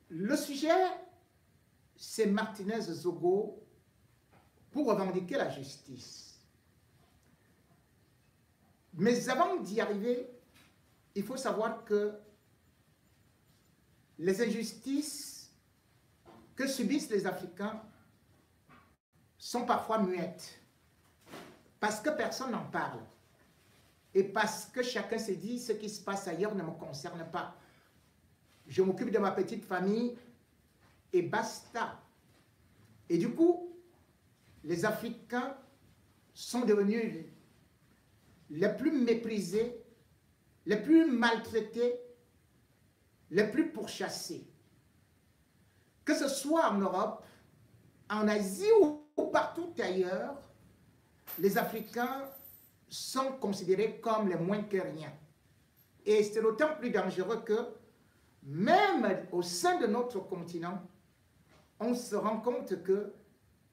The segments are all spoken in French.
Le sujet, c'est Martinez Zogo pour revendiquer la justice. Mais avant d'y arriver, il faut savoir que les injustices que subissent les Africains sont parfois muettes, parce que personne n'en parle, et parce que chacun se dit ce qui se passe ailleurs ne me concerne pas. Je m'occupe de ma petite famille et basta. Et du coup, les Africains sont devenus les plus méprisés, les plus maltraités, les plus pourchassés. Que ce soit en Europe, en Asie ou partout ailleurs, les Africains sont considérés comme les moins que rien. Et c'est d'autant plus dangereux que, même au sein de notre continent, on se rend compte que,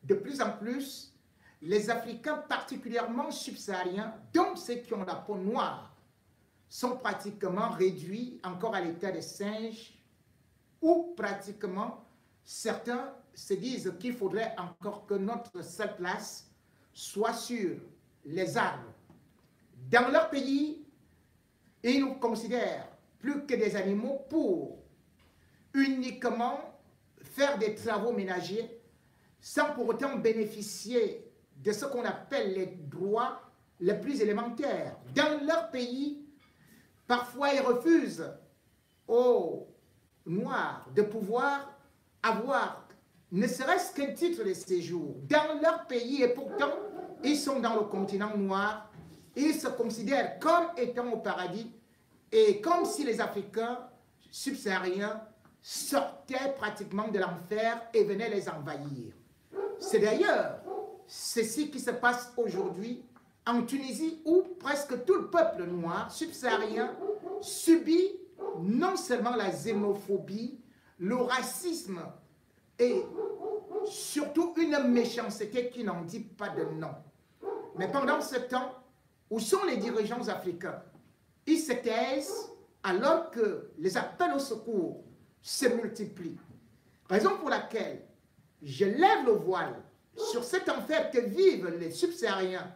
de plus en plus, les Africains particulièrement subsahariens, dont ceux qui ont la peau noire, sont pratiquement réduits encore à l'état de singes, ou pratiquement, certains se disent qu'il faudrait encore que notre seule place soit sur les arbres. Dans leur pays, ils nous considèrent plus que des animaux pour uniquement faire des travaux ménagers sans pour autant bénéficier de ce qu'on appelle les droits les plus élémentaires. Dans leur pays, parfois ils refusent aux Noirs de pouvoir avoir ne serait-ce qu'un titre de séjour dans leur pays, et pourtant ils sont dans le continent noir. Ils se considèrent comme étant au paradis, et comme si les Africains subsahariens sortaient pratiquement de l'enfer et venaient les envahir. C'est d'ailleurs ceci qui se passe aujourd'hui en Tunisie, où presque tout le peuple noir subsaharien subit non seulement la xénophobie, le racisme et surtout une méchanceté qui n'en dit pas de nom. Mais pendant ce temps, où sont les dirigeants africains? Ils se taisent alors que les appels au secours se multiplient. Raison pour laquelle je lève le voile sur cet enfer que vivent les subsahariens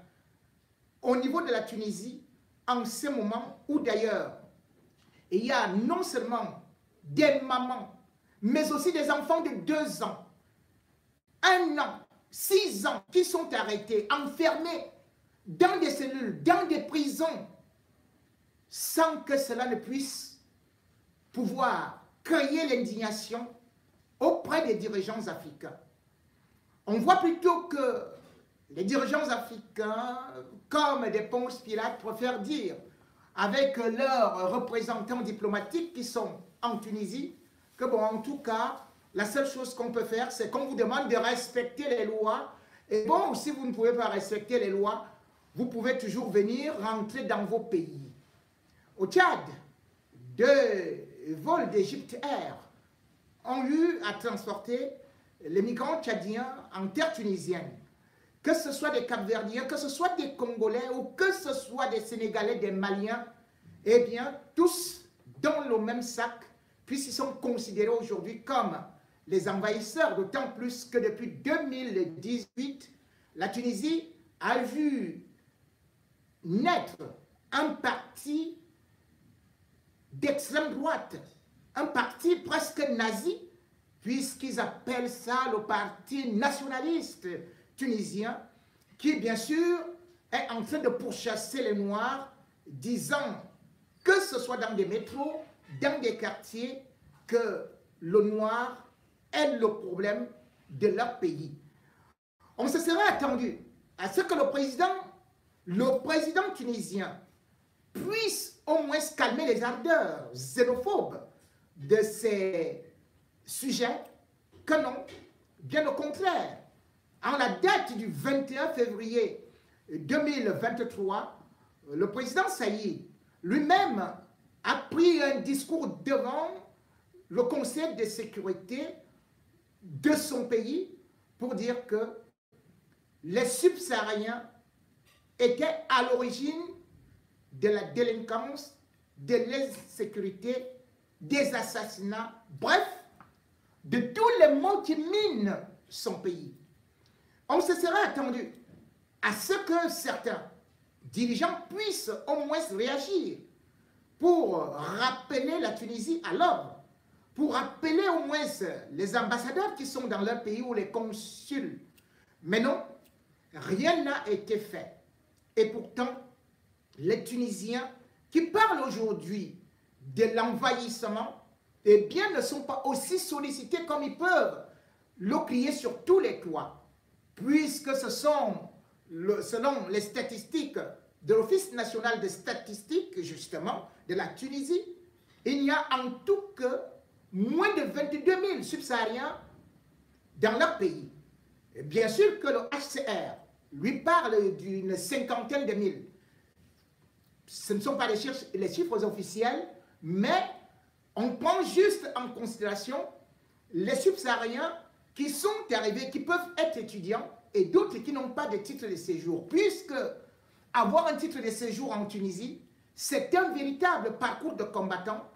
au niveau de la Tunisie en ce moment où d'ailleurs il y a non seulement des mamans, mais aussi des enfants de 2 ans, 1 an, 6 ans qui sont arrêtés, enfermés dans des cellules, dans des prisons, sans que cela ne puisse pouvoir créer l'indignation auprès des dirigeants africains. On voit plutôt que les dirigeants africains, comme des Ponce Pilate, préfèrent dire avec leurs représentants diplomatiques qui sont en Tunisie, que bon, en tout cas, la seule chose qu'on peut faire, c'est qu'on vous demande de respecter les lois. Et bon, si vous ne pouvez pas respecter les lois, vous pouvez toujours venir rentrer dans vos pays. Au Tchad, 2 vols d'Égypte Air ont eu à transporter les migrants tchadiens en terre tunisienne. Que ce soit des Cap-Verdiens, que ce soit des Congolais ou que ce soit des Sénégalais, des Maliens, eh bien, tous dans le même sac, puisqu'ils sont considérés aujourd'hui comme les envahisseurs, d'autant plus que depuis 2018, la Tunisie a vu naître un parti d'extrême droite, un parti presque nazi, puisqu'ils appellent ça le parti nationaliste tunisien, qui bien sûr est en train de pourchasser les Noirs, disant que ce soit dans des métros, dans des quartiers, que le noir est le problème de leur pays. On se serait attendu à ce que le président tunisien puisse au moins calmer les ardeurs xénophobes de ces sujets, que non, bien au contraire. En la date du 21 février 2023, le président Saïd lui-même a pris un discours devant le Conseil de sécurité de son pays pour dire que les subsahariens étaient à l'origine de la délinquance, de l'insécurité, des assassinats, bref, de tous les maux qui minent son pays. On se serait attendu à ce que certains dirigeants puissent au moins réagir pour rappeler la Tunisie à l'ordre, pour rappeler au moins les ambassadeurs qui sont dans leur pays ou les consuls. Mais non, rien n'a été fait. Et pourtant, les Tunisiens qui parlent aujourd'hui de l'envahissement, eh bien, ne sont pas aussi sollicités comme ils peuvent le crier sur tous les toits, puisque ce sont, selon les statistiques de l'Office national des statistiques, justement, de la Tunisie, il y a en tout que moins de 22 000 subsahariens dans leur pays. Et bien sûr que le HCR lui parle d'une cinquantaine de mille. Ce ne sont pas les chiffres officiels, mais on prend juste en considération les subsahariens qui sont arrivés, qui peuvent être étudiants, et d'autres qui n'ont pas de titre de séjour, puisque avoir un titre de séjour en Tunisie, c'est un véritable parcours de combattant,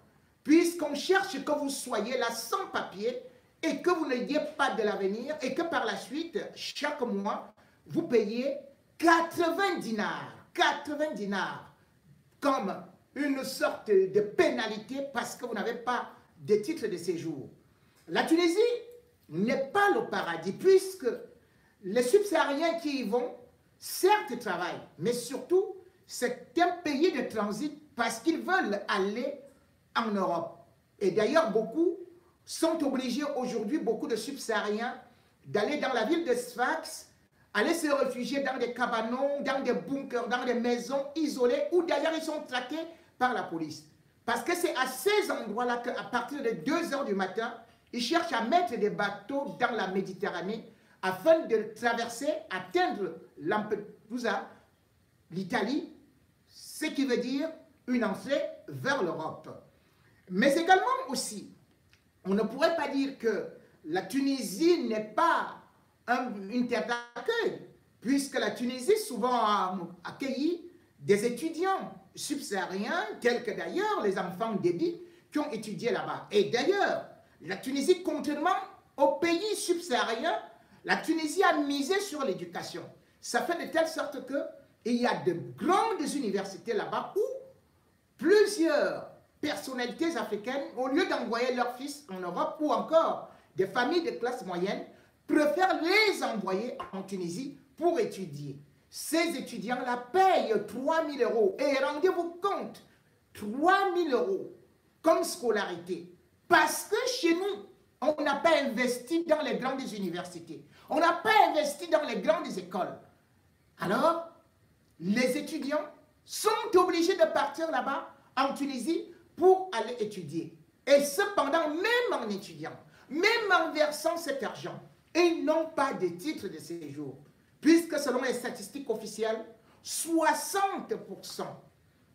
puisqu'on cherche que vous soyez là sans papier et que vous n'ayez pas de l'avenir et que par la suite, chaque mois, vous payez 80 dinars comme une sorte de pénalité parce que vous n'avez pas de titre de séjour. La Tunisie n'est pas le paradis puisque les subsahariens qui y vont, certes travaillent, mais surtout, c'est un pays de transit parce qu'ils veulent aller en Europe. Et d'ailleurs, beaucoup sont obligés aujourd'hui, beaucoup de subsahariens, d'aller dans la ville de Sfax, aller se réfugier dans des cabanons, dans des bunkers, dans des maisons isolées, où d'ailleurs ils sont traqués par la police. Parce que c'est à ces endroits-là qu'à partir de 2 h du matin, ils cherchent à mettre des bateaux dans la Méditerranée afin de traverser, atteindre Lampedusa, l'Italie, ce qui veut dire une entrée vers l'Europe. Mais également aussi, on ne pourrait pas dire que la Tunisie n'est pas une terre d'accueil, puisque la Tunisie souvent a accueilli des étudiants subsahariens, tels que d'ailleurs les enfants d'Ébi qui ont étudié là-bas. Et d'ailleurs, la Tunisie, contrairement aux pays subsahariens, la Tunisie a misé sur l'éducation. Ça fait de telle sorte qu'il y a de grandes universités là-bas où plusieurs personnalités africaines, au lieu d'envoyer leurs fils en Europe ou encore des familles de classe moyenne, préfèrent les envoyer en Tunisie pour étudier. Ces étudiants-là payent 3 000 €. Et rendez-vous compte, 3 000 € comme scolarité. Parce que chez nous, on n'a pas investi dans les grandes universités. On n'a pas investi dans les grandes écoles. Alors, les étudiants sont obligés de partir là-bas, en Tunisie, pour aller étudier. Et cependant, même en étudiant, même en versant cet argent, ils n'ont pas de titre de séjour. Puisque selon les statistiques officielles, 60%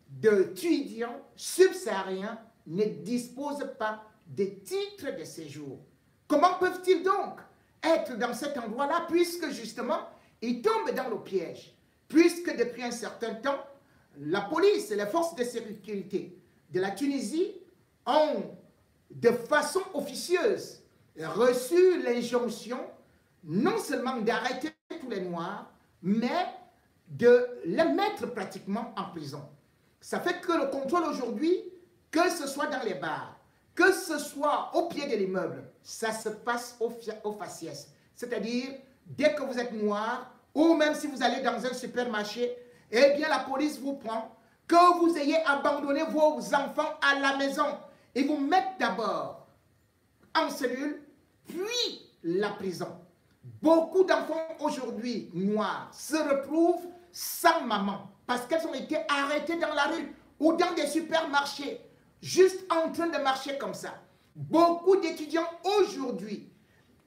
d'étudiants subsahariens ne disposent pas de titre de séjour. Comment peuvent-ils donc être dans cet endroit-là, puisque justement, ils tombent dans le piège? Puisque depuis un certain temps, la police et les forces de sécurité de la Tunisie ont, de façon officieuse, reçu l'injonction non seulement d'arrêter tous les Noirs, mais de les mettre pratiquement en prison. Ça fait que le contrôle aujourd'hui, que ce soit dans les bars, que ce soit au pied de l'immeuble, ça se passe au faciès. C'est-à-dire, dès que vous êtes noir, ou même si vous allez dans un supermarché, eh bien la police vous prend, que vous ayez abandonné vos enfants à la maison. Ils vous mettent d'abord en cellule, puis la prison. Beaucoup d'enfants aujourd'hui noirs se retrouvent sans maman parce qu'elles ont été arrêtées dans la rue ou dans des supermarchés, juste en train de marcher comme ça. Beaucoup d'étudiants aujourd'hui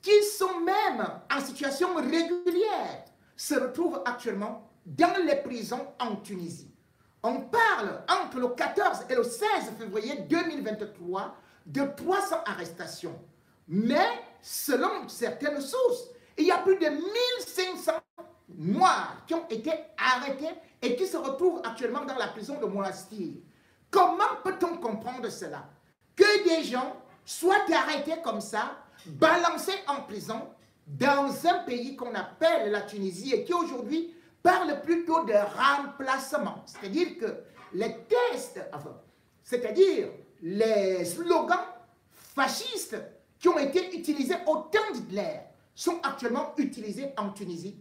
qui sont même en situation régulière se retrouvent actuellement dans les prisons en Tunisie. On parle entre le 14 et le 16 février 2023 de 300 arrestations. Mais selon certaines sources, il y a plus de 1500 Noirs qui ont été arrêtés et qui se retrouvent actuellement dans la prison de Monastir. Comment peut-on comprendre cela? Que des gens soient arrêtés comme ça, balancés en prison dans un pays qu'on appelle la Tunisie et qui aujourd'hui parle plutôt de remplacement. C'est-à-dire que les tests, enfin, c'est-à-dire les slogans fascistes qui ont été utilisés au temps d'Hitler sont actuellement utilisés en Tunisie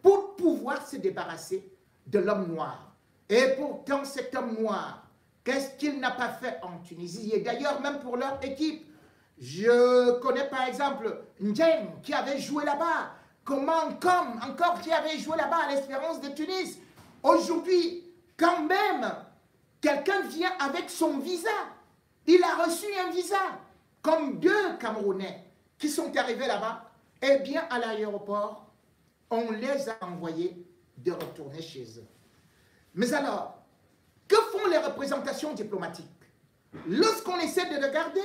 pour pouvoir se débarrasser de l'homme noir. Et pourtant, cet homme noir, qu'est-ce qu'il n'a pas fait en Tunisie? Et d'ailleurs, même pour leur équipe, je connais par exemple Ndjem qui avait joué là-bas, encore qui avait joué là-bas à l'Espérance de Tunis. Aujourd'hui, quand même, quelqu'un vient avec son visa. Il a reçu un visa, comme 2 Camerounais qui sont arrivés là-bas. Eh bien, à l'aéroport, on les a envoyés de retourner chez eux. Mais alors, que font les représentations diplomatiques? Lorsqu'on essaie de regarder,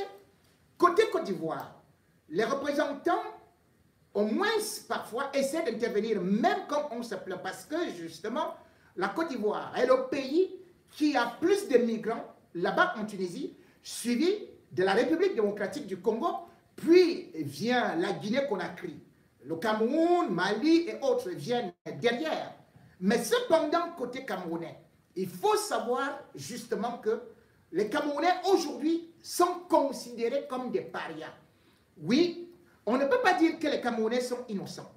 côté Côte d'Ivoire, les représentants, au moins parfois, essaient d'intervenir, même quand on se plaint, parce que justement, la Côte d'Ivoire est le pays qui a plus de migrants là-bas en Tunisie, suivi de la République démocratique du Congo, puis vient la Guinée-Conakry. Le Cameroun, Mali et autres viennent derrière. Mais cependant, côté camerounais, il faut savoir justement que les Camerounais aujourd'hui sont considérés comme des parias. Oui, on ne peut pas dire que les Camerounais sont innocents.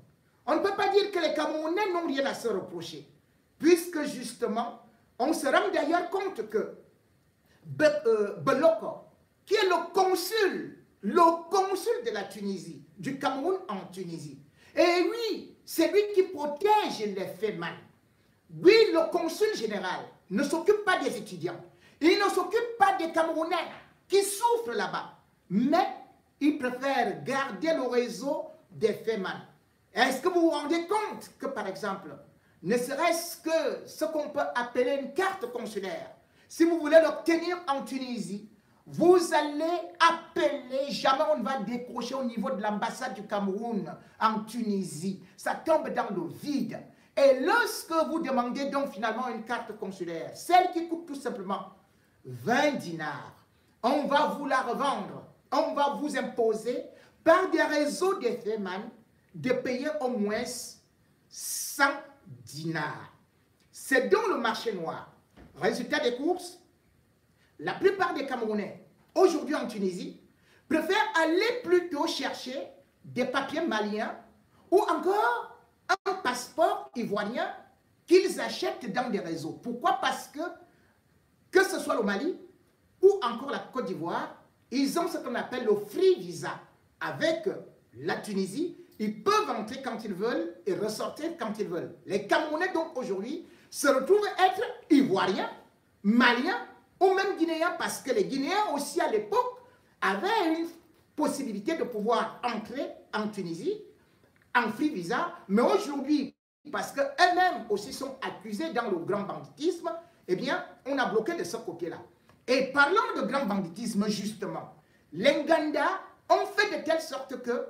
On ne peut pas dire que les Camerounais n'ont rien à se reprocher. Puisque justement, on se rend d'ailleurs compte que Beloko, qui est le consul de la Tunisie, du Cameroun en Tunisie, et lui, c'est lui qui protège les Feman. Lui, le consul général, ne s'occupe pas des étudiants. Il ne s'occupe pas des Camerounais qui souffrent là-bas. Mais il préfère garder le réseau des Feman. Est-ce que vous vous rendez compte que, par exemple, ne serait-ce que ce qu'on peut appeler une carte consulaire, si vous voulez l'obtenir en Tunisie, vous allez appeler, jamais on va décrocher au niveau de l'ambassade du Cameroun en Tunisie. Ça tombe dans le vide. Et lorsque vous demandez donc finalement une carte consulaire, celle qui coûte tout simplement 20 dinars, on va vous la revendre, on va vous imposer par des réseaux de Feman de payer au moins 100 dinars. C'est donc le marché noir. Résultat des courses, la plupart des Camerounais, aujourd'hui en Tunisie, préfèrent aller plutôt chercher des papiers maliens ou encore un passeport ivoirien qu'ils achètent dans des réseaux. Pourquoi? Parce que ce soit le Mali ou encore la Côte d'Ivoire, ils ont ce qu'on appelle le free visa. Avec la Tunisie, ils peuvent entrer quand ils veulent et ressortir quand ils veulent. Les Camerounais, donc, aujourd'hui, se retrouvent être ivoiriens, maliens ou même guinéens, parce que les Guinéens aussi, à l'époque, avaient une possibilité de pouvoir entrer en Tunisie en free visa, mais aujourd'hui, parce qu'eux-mêmes aussi sont accusés dans le grand banditisme, eh bien, on a bloqué de ce côté-là. Et parlant de grand banditisme, justement, les Nganda ont fait de telle sorte que,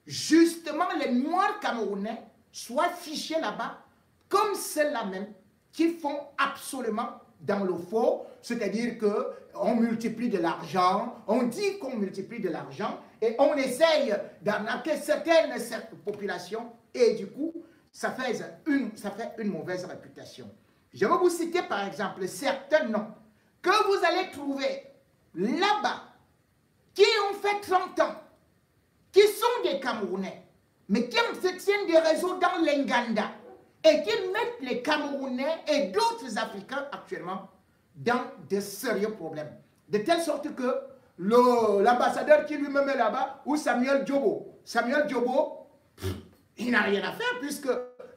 justement, les Noirs camerounais soient fichés là-bas comme ceux-là même qui font absolument dans le faux, c'est-à-dire qu'on multiplie de l'argent, on dit qu'on multiplie de l'argent, et on essaye d'arnaquer certaines populations, et du coup, ça fait une mauvaise réputation. Je vais vous citer par exemple certains noms que vous allez trouver là-bas, qui ont fait 30 ans, qui sont des Camerounais, mais qui entretiennent des réseaux dans l'Enganda, et qui mettent les Camerounais et d'autres Africains actuellement dans de sérieux problèmes. De telle sorte que l'ambassadeur qui lui-même est là-bas, ou Samuel Diobo, il n'a rien à faire, puisque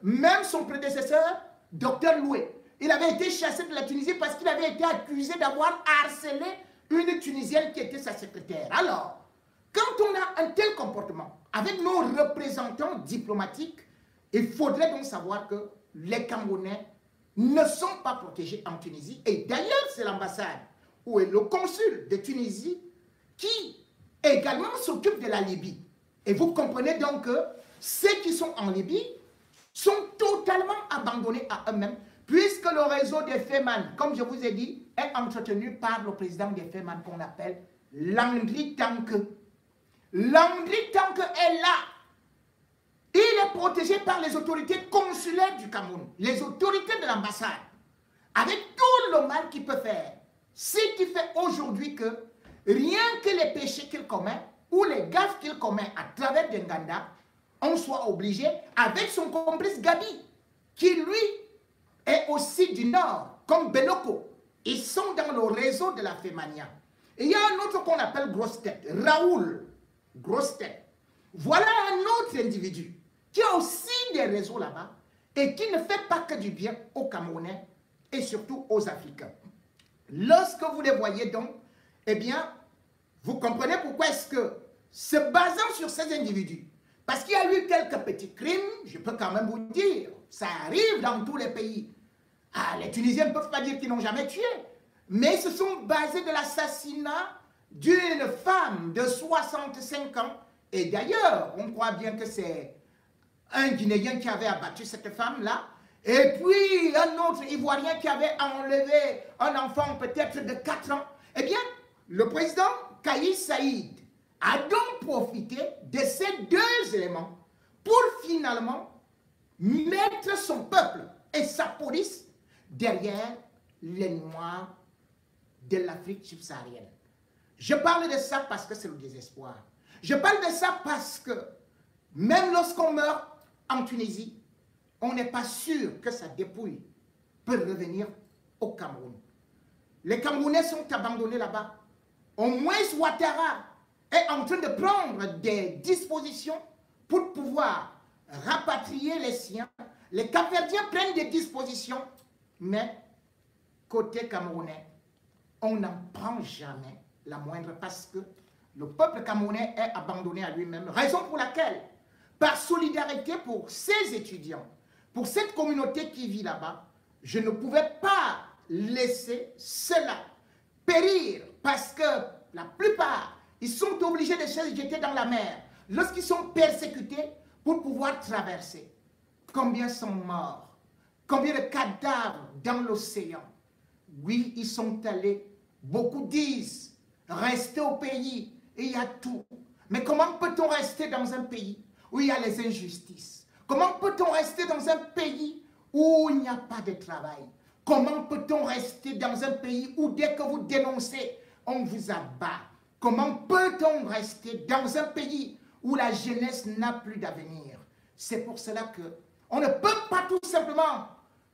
même son prédécesseur, Dr Loué, il avait été chassé de la Tunisie parce qu'il avait été accusé d'avoir harcelé une Tunisienne qui était sa secrétaire. Alors, quand on a un tel comportement avec nos représentants diplomatiques, il faudrait donc savoir que les Camerounais ne sont pas protégés en Tunisie. Et d'ailleurs, c'est l'ambassade ou le consul de Tunisie qui également s'occupe de la Libye. Et vous comprenez donc que ceux qui sont en Libye sont totalement abandonnés à eux-mêmes, puisque le réseau des Feman, comme je vous ai dit, est entretenu par le président des Feman qu'on appelle Landry Tanke. Landry, tant qu'elle est là, il est protégé par les autorités consulaires du Cameroun, les autorités de l'ambassade, avec tout le mal qu'il peut faire. Ce qui fait aujourd'hui que rien que les péchés qu'il commet ou les gaffes qu'il commet à travers Denganda, on soit obligé, avec son complice Gabi, qui lui est aussi du Nord, comme Benoko. Ils sont dans le réseau de la Fémania. Et il y a un autre qu'on appelle Grosse Tête, Raoul Grosse Tête. Voilà un autre individu qui a aussi des réseaux là-bas et qui ne fait pas que du bien aux Camerounais et surtout aux Africains. Lorsque vous les voyez donc, eh bien, vous comprenez pourquoi est-ce que, se basant sur ces individus, parce qu'il y a eu quelques petits crimes, je peux quand même vous dire, ça arrive dans tous les pays. Ah, les Tunisiens ne peuvent pas dire qu'ils n'ont jamais tué, mais ils se sont basés de l'assassinat d'une femme de 65 ans. Et d'ailleurs, on croit bien que c'est un Guinéen qui avait abattu cette femme-là, et puis un autre Ivoirien qui avait enlevé un enfant peut-être de 4 ans. Eh bien, le président Kais Saïd a donc profité de ces deux éléments pour finalement mettre son peuple et sa police derrière les Noirs de l'Afrique subsaharienne. Je parle de ça parce que c'est le désespoir. Je parle de ça parce que même lorsqu'on meurt en Tunisie, on n'est pas sûr que sa dépouille peut revenir au Cameroun. Les Camerounais sont abandonnés là-bas. Au moins, Ouattara est en train de prendre des dispositions pour pouvoir rapatrier les siens. Les Cap-Verdiens prennent des dispositions, mais côté camerounais, on n'en prend jamais la moindre parce que le peuple camerounais est abandonné à lui-même. Raison pour laquelle, par solidarité pour ces étudiants, pour cette communauté qui vit là-bas, je ne pouvais pas laisser cela périr parce que la plupart, ils sont obligés de se jeter dans la mer lorsqu'ils sont persécutés pour pouvoir traverser. Combien sont morts? Combien de cadavres dans l'océan? Oui, ils sont allés. Beaucoup disent, rester au pays, et il y a tout. Mais comment peut-on rester dans un pays où il y a les injustices? Comment peut-on rester dans un pays où il n'y a pas de travail? Comment peut-on rester dans un pays où dès que vous dénoncez, on vous abat? Comment peut-on rester dans un pays où la jeunesse n'a plus d'avenir? C'est pour cela que on ne peut pas tout simplement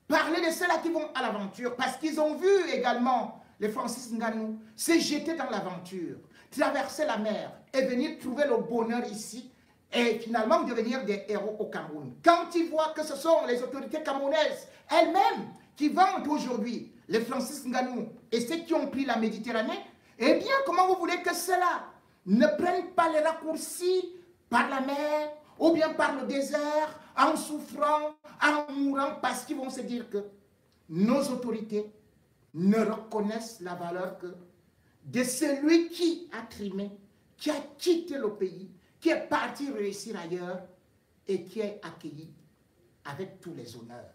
parler de ceux-là qui vont à l'aventure, parce qu'ils ont vu également les Francis Ngannou se jeter dans l'aventure, traverser la mer et venir trouver le bonheur ici et finalement devenir des héros au Cameroun. Quand ils voient que ce sont les autorités camerounaises elles-mêmes qui vendent aujourd'hui les Francis Ngannou et ceux qui ont pris la Méditerranée, eh bien, comment vous voulez que cela ne prenne pas les raccourcis par la mer ou bien par le désert, en souffrant, en mourant, parce qu'ils vont se dire que nos autorités ne reconnaissent la valeur que de celui qui a trimé, qui a quitté le pays, qui est parti réussir ailleurs et qui est accueilli avec tous les honneurs.